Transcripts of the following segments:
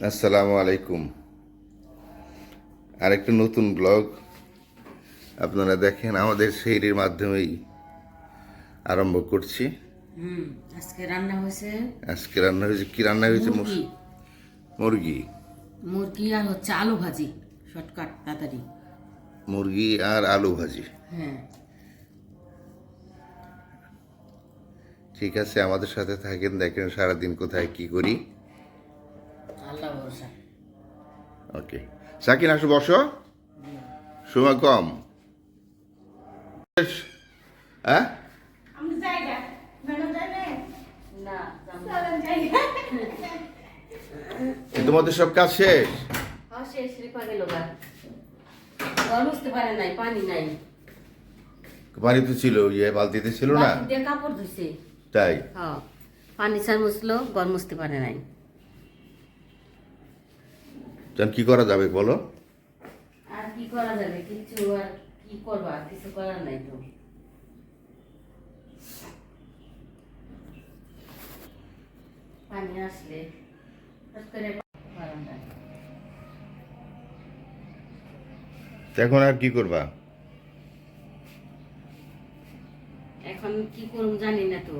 আসসালামু আলাইকুম। আরেকটা নতুন ব্লগ আপনারা দেখেন আমাদের শৈলীর মাধ্যমেই আরম্ভ করছি। হুম আজকে রান্না হয়েছে আজকে রান্না হয়েছে, কি রান্না হয়েছে? মুরগি মুরগি। মুরগি আর হচ্ছে আলু ভাজি, শর্টকাট তাড়াতাড়ি। মুরগি আর আলু ভাজি। হ্যাঁ, ঠিক আছে, আমাদের সাথে থাকেন, দেখেন সারাদিন কোথায় কি করি। আল্লাহ ভরসা। ওকে সাকিন, আসো বসো, সময় কম। হ্যাঁ, না তোমাদের সব কাজ শেষ? শেষ রেখা গেল গা, ঘর মুছতে পারে নাই, পানি নাই। পানি তো ছিল, বালতিতে ছিল না? বালতি দিয়ে কাপড় ধুইছে। তাই? হ্যাঁ, পানি ছাড় মুছলো, ঘর মুছতে পারে নাই। তখন কি করা যাবে বলো? আর কি করা যাবে? কিছু আর কি করবা, কিছু করার নাই তো। পানি আসলে বারান্দায়। এখন আর কি করবা? এখন কি করব জানি না তো,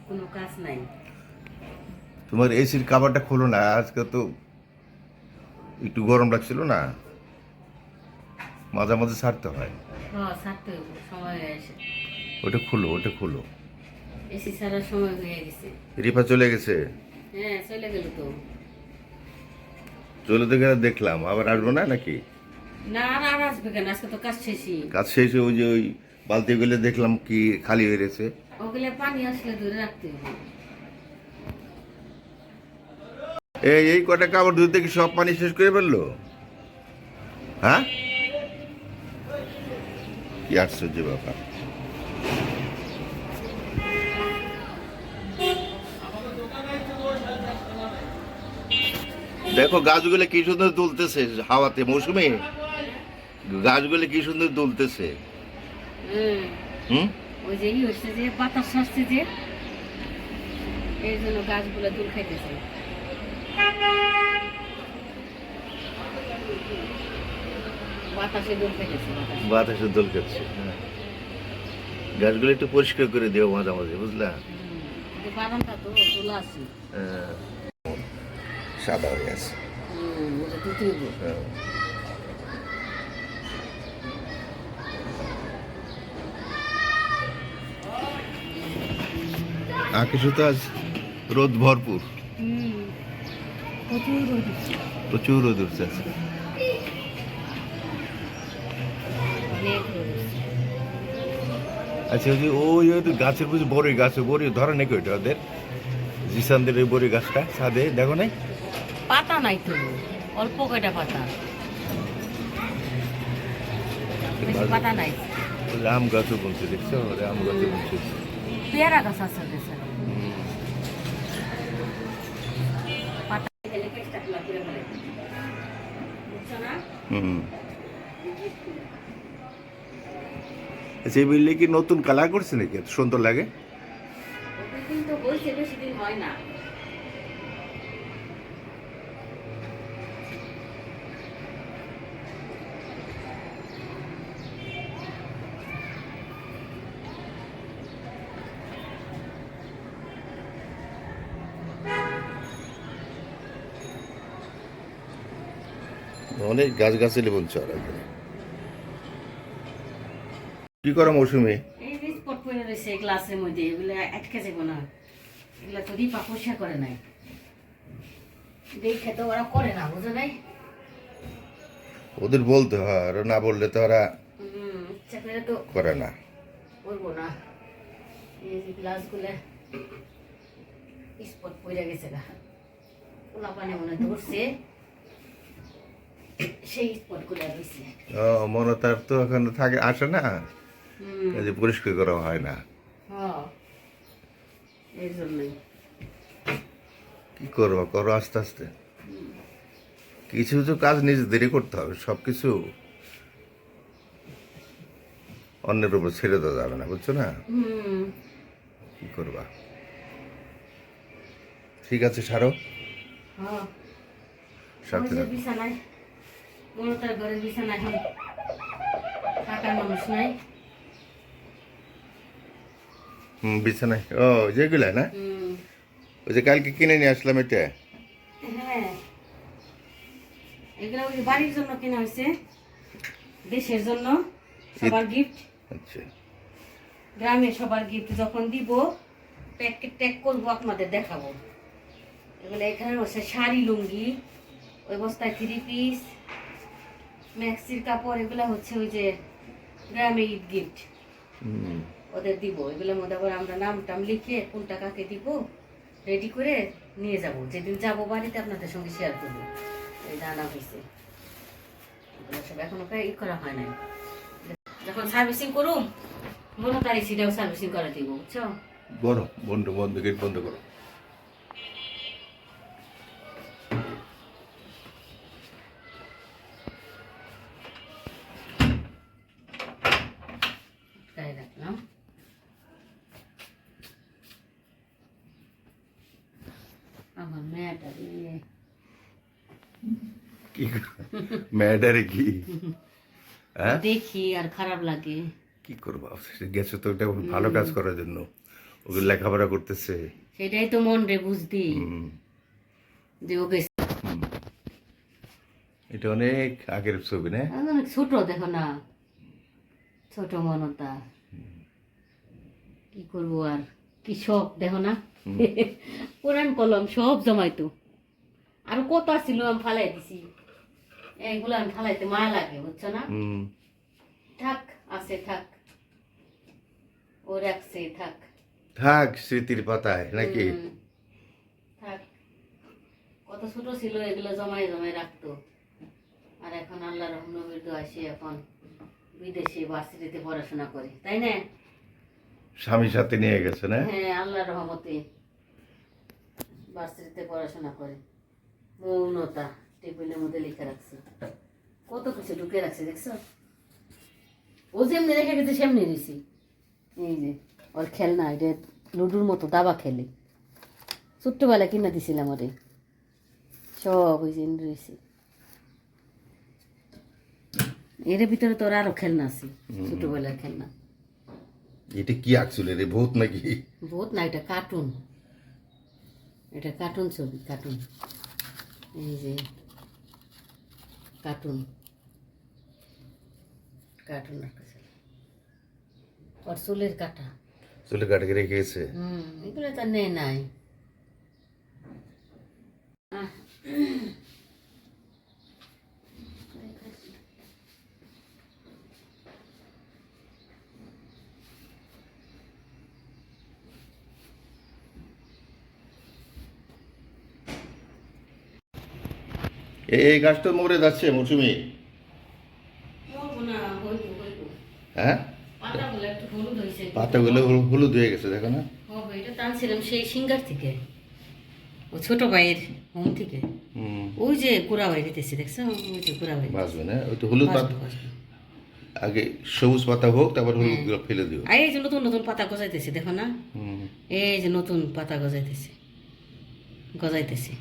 কোনো কাজ নাই। তোমার এসির কাভারটা খোলো না, আজকে তো একটু গরম লাগছিল না, মাঝে মাঝে ছাড়তে হয়। হ্যাঁ, ছাড়তে হইব, সময় হয়ে গেছে। ওটা খুলো, ওটা খুলো। এসি ছাড়ার সময় হয়ে গেছে। রিফা চলে গেছে? হ্যাঁ, চলে গেল তো। চলে তো গেলে দেখলাম, আবার আসবো না নাকি? না আর আসবে কেন, আজকে তো কাজ শেষই। কাজ শেষে ওই যে ওই বালতিগুলো দেখলাম কি খালি হয়ে গেছে। ওগুলো পানি আসলে ধরে রাখতে হবে। এই কটা কাপড় ধুতে কি সব পানি শেষ করে ফেললো? হ্যাঁ, কি আশ্চর্য ব্যাপার। দেখো গাছগুলো কি সুন্দর দুলতেছে হাওয়াতে, মৌসুমে গাছগুলো কি সুন্দর দুলতেছে। হুম, হুম, ওই যে হচ্ছে যে বাতাস আসছে যে, এই জন্য গাছগুলো দুল খাইতেছে। বাতাসে দুল খাইতেছে, বাতাসে দোল করছে। হ্যাঁ, গাছগুলো একটু পরিষ্কার করে দিও মাঝে মাঝে, বুঝলা? বাগানটা তো তোলা আছে। হ্যাঁ, সাদা হয়ে আছে। ওটা দিতে হইব। হ্যাঁ। আকাশে তো আজ রোদ ভরপুর, প্রচুর রোদ উঠছে। প্রচুর রোদ উঠছে আজকে। অনেক রোদ উঠছে। আচ্ছা, ওই যে ওই তো গাছের বুঝি বড়ই গাছ, বড়ি ধরে নাকি ওইটা ওদের জিসানদের ওই বড়ি গাছটা ছাদে দেখো নাই? পাতা নাই তো, অল্প কয়টা পাতা, বেশি পাতা নাই। ওই আম গাছও বলছে, দেখছো? ওই আম গাছও বলছে। পেয়ারা গাছ আছে দেশে। পাতা গেলে কেষ্টা খোলা করে ফেলে, বুঝছো না? হুম, সেই বিল্ডিং কি নতুন কালার করছে নাকি, এত সুন্দর লাগে? ওই দিন তো বলছে বেশি দিন হয় না। অনেক গাছগাছালি বলছে ওরা এখানে। কি করো মৌসুমি? এই যে স্পট পড়ে রয়েছে গ্লাসের মধ্যে, এগুলো আটকে যাবো না। এগুলো তো দীপা পরিষ্কার করে নাই, দেখে তো ওরা করে না, বুঝো নাই? ওদের বলতে হয়, ওরা না বললে তো ওরা ইচ্ছা করে তো করে না। করবো না। এই যে গ্লাসগুলো স্পট পড়ে গেছে গা, পোলা পানি মনে ধরছে, সেই স্পট গুলো রয়েছে। ও, মনে তার তো এখন থাকে, আসে না, হুম, এই যে পরিষ্কার করা হয় না। হ্যাঁ, এই জন্যই। কি করবো, করো আস্তে আস্তে। কিছু কিছু কাজ নিজেদেরই করতে হবে, সব কিছু অন্যের উপর ছেড়ে দেওয়া যাবে না, বুঝছো না? হুম, কি করবা? ঠিক আছে, ছাড়ো। হ্যাঁ সাথে ওই যে থাকো। বিছানায় মমতার ঘরের বিছানায় এখন থাকার মানুষ নাই। বিছানায় ও যেগুলা না, হুম, ওই যে কালকে কিনে নিয়ে আসলাম এটা। হ্যাঁ এগুলো ওই যে বাড়ির জন্য কেনা হয়েছে, দেশের জন্য সবার গিফট, আচ্ছা, গ্রামে সবার গিফট যখন দিব ট্যাগ করবো আপনাদের দেখাবো। এগুলো এখানে হচ্ছে শাড়ি লুঙ্গি, ওই বস্তায় 3 পিস ম্যাক্সির কাপড়, এগুলো হচ্ছে ওই যে গ্রামে ঈদ গিফট ওদের দিব। এগুলোর মধ্যে আবার আমরা নাম টাম লিখে কোনটা কাকে দিব রেডি করে নিয়ে যাব, যেদিন যাব বাড়িতে আপনাদের সঙ্গে শেয়ার করবো। এই জানা হয়েছে এগুলো সব এখনো প্রায় ই করা হয় নাই, যখন সার্ভিসিং করুম 15 তারিখ সেটাও সার্ভিসিং করে দিব, বুঝছো? বলো, বন্ধ বন্ধ, গেট বন্ধ করো। তাই রাখলাম। আমার মেয়েটা রে, কি ম্যাডারে কি? হ্যাঁ, দেখি আর খারাপ লাগে। কি করবো, গেছে তো ওটা ভালো কাজ করার জন্য, ওকে লেখাপড়া করতেছে। সেটাই তো মন রে বুঝদি হুম, যে ও গেছে। হুম। এটা অনেক আগের ছবি না? অনেক ছোট, দেখো না ছোট মনতা, কি করবো আর, কি শখ দেখো না। পুরান কলম সব জমাইতো, আর কত আসছিল আমি ফালাই দিছি, এইগুলো আমি ফালাইতে মায়া লাগে, বুঝছো না? হুম, থাক আছে থাক, ও রাখছে থাক। থাক স্মৃতির পাতায় নাকি? হুম, থাক। কত ছোট ছিল এগুলো জমাই জমাই রাখতো, আর এখন আল্লাহ রহমতের দোয়া সে এখন বিদেশে ভার্সিটিতে পড়াশোনা করে, তাই না? স্বামীর সাথে নিয়ে গেছে না? হ্যাঁ আল্লাহ রহমতে ভার্সিটিতে পড়াশোনা করে। মৌনতা টেবিলের মধ্যে লিখে রাখছে, কত কিছু ঢুকে রাখছে দেখছো। ও যেমনি রেখে গেছে সেমনি দিছি। এই যে ওর খেলনা, এটা লুডুর মতো দাবা খেলে, ছোট্টবেলা কিনা দিছিলাম ওরে, সব ওই যে রয়েছে। এর ভিতরে তোর আরো খেলনা আছে, ছোটবেলার খেলনা। এটা কি আঁকছিল রে, ভূত নাকি? বহুত না, এটা কার্টুন, এটা কার্টুন ছবি, কার্টুন। এই যে কার্টুন, কার্টুন রাখছে ওর চুলের কাটা। চুলে কাটকে রেখে গেছে। এগুলো তো নেই নাই। এই গাছটা মরে যাচ্ছে মৌসুমি। মরবো না, হইবো হইবো। হ্যাঁ, পাতাগুলো একটু হলুদ হয়েছে। পাতাগুলো হলুদ হয়ে গেছে, দেখো না? হবে, এটা টানছিলাম সেই সিঙ্গার থেকে, ও ছোট ভাইয়ের হোম থেকে। হুম, ওই যে গুড়া ভাই দিতেছি, দেখছো? ওই যে গুড়া ভাই বাঁচবে না, ওই তো হলুদ পাতা। বাঁচবে, বাঁচবে। আগে সবুজ পাতা হোক, তারপর হলুদ গুলো ফেলে দিও। আর এই যে নতুন নতুন পাতা গজাইতেছে, দেখো না? হুম, এই যে নতুন পাতা গজাইতেছে, গজাইতেছে।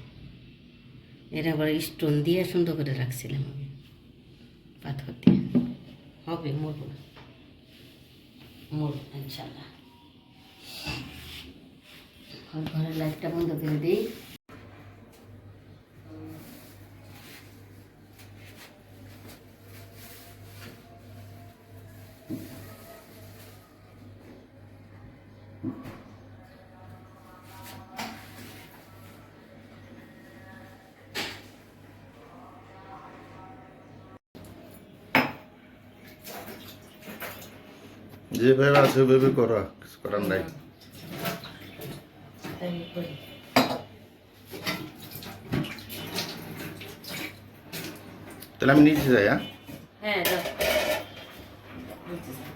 এটা আবার স্টোন দিয়ে সুন্দর করে রাখছিলাম আমি, পাথর দিয়ে। হবে, মরবো না, মরবো না ইনশাল্লাহ। ঘরের লাইটটা বন্ধ করে দিই। যেভাবে আছে ওইভাবে করো, কিছু করার নাই। তাই করি। তাহলে আমি নিচে যাই। হ্যাঁ, হ্যাঁ যাও। নিচে যাও।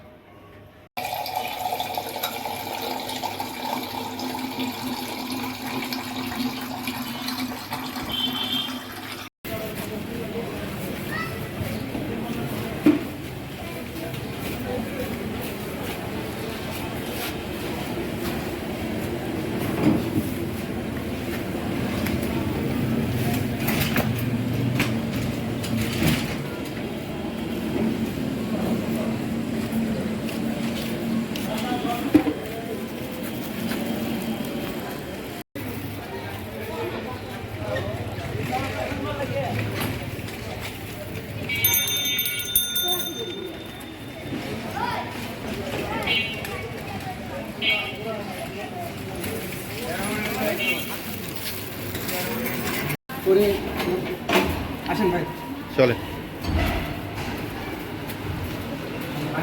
চলে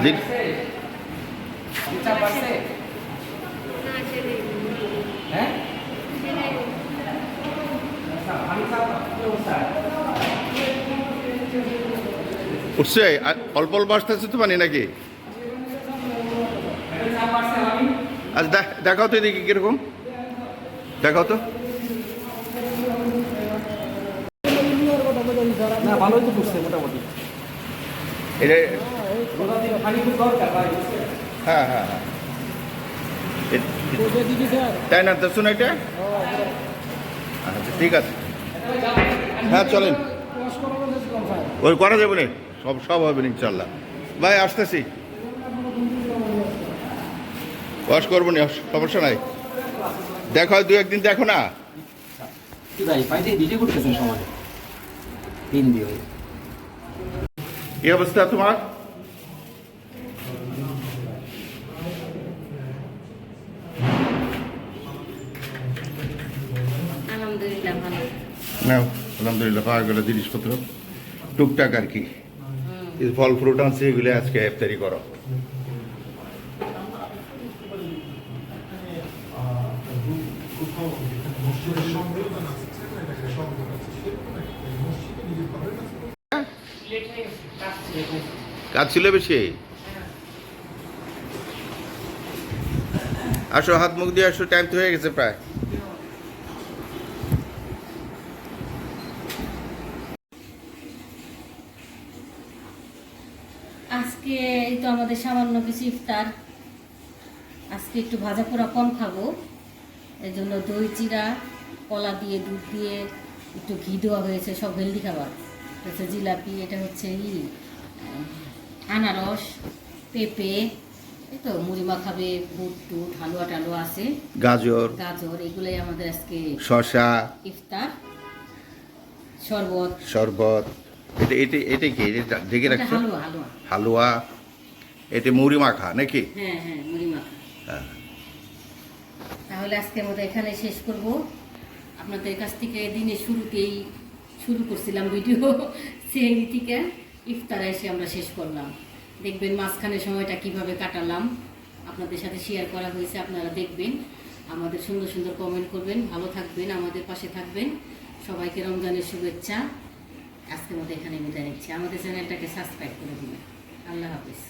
জি- উঠছে অল্প অল্প আসতেছে তো পানি নাকি? আচ্ছা দেখাও তো এদিকে কিরকম, দেখাও তো। না ভালোই তো করছে মোটামুটি। এটা পানি খুব দরকার ভাই। হ্যাঁ হ্যাঁ হ্যাঁ দিদি স্যার তাই না, দেখুন এটা। আচ্ছা ঠিক আছে, হ্যাঁ চলেন, ওই করা যাবে না, সব সব হবে না ইনশাল্লাহ। ভাই আসতেছি, ওয়াশ করবো না, সমস্যা নাই। দেখো দু একদিন দেখো না। কি ভাই পাইতে ভিডিও করতেছেন সমাজে দিন দিয়ে কি অবস্থা তোমার? আলহামদুলিল্লাহ ভালো। না আলহামদুলিল্লাহ, পাওয়া গেল জিনিসপত্র টুকটাক আর কি। এই ফল ফ্রুট আনছে, এগুলো আজকে ইফতারি করো। কাজ ছিল বেশি, আসো হাত মুখ দিয়ে আসো, টাইম তো হয়ে গেছে প্রায়। আজকে এই তো আমাদের সামান্য কিছু ইফতার। আজকে একটু ভাজা পোড়া কম খাবো, এই জন্য দই চিরা, কলা দিয়ে, দুধ দিয়ে, একটু ঘি দেওয়া হয়েছে, সব হেলদি খাবার। এটা হচ্ছে জিলাপি, এটা হচ্ছে আনারস, পেঁপে, এই তো মুড়ি মাখাবে, বুট টুট, হালুয়া টালুয়া আছে, গাজর, গাজর, এগুলাই আমাদের আজকে শসা, ইফতার। শরবত, শরবত। এটা এটা এটা কি এটা ঢেকে এটা রাখছো? হালুয়া, হালুয়া। হালুয়া, এটা মুড়ি মাখা নাকি? হ্যাঁ হ্যাঁ, মুড়ি মাখা। হ্যাঁ। তাহলে আজকের মতো এখানে শেষ করব। আপনাদের কাছ থেকে দিনের শুরুতেই শুরু করছিলাম ভিডিও, সেই থেকে ইফতারে এসে আমরা শেষ করলাম। দেখবেন মাঝখানে সময়টা কিভাবে কাটালাম, আপনাদের সাথে শেয়ার করা হয়েছে, আপনারা দেখবেন, আমাদের সুন্দর সুন্দর কমেন্ট করবেন, ভালো থাকবেন, আমাদের পাশে থাকবেন। সবাইকে রমজানের শুভেচ্ছা। আজকের মতো এখানে বিদায় নিচ্ছি। আমাদের চ্যানেলটাকে সাবস্ক্রাইব করে দিবেন। আল্লাহ হাফিজ।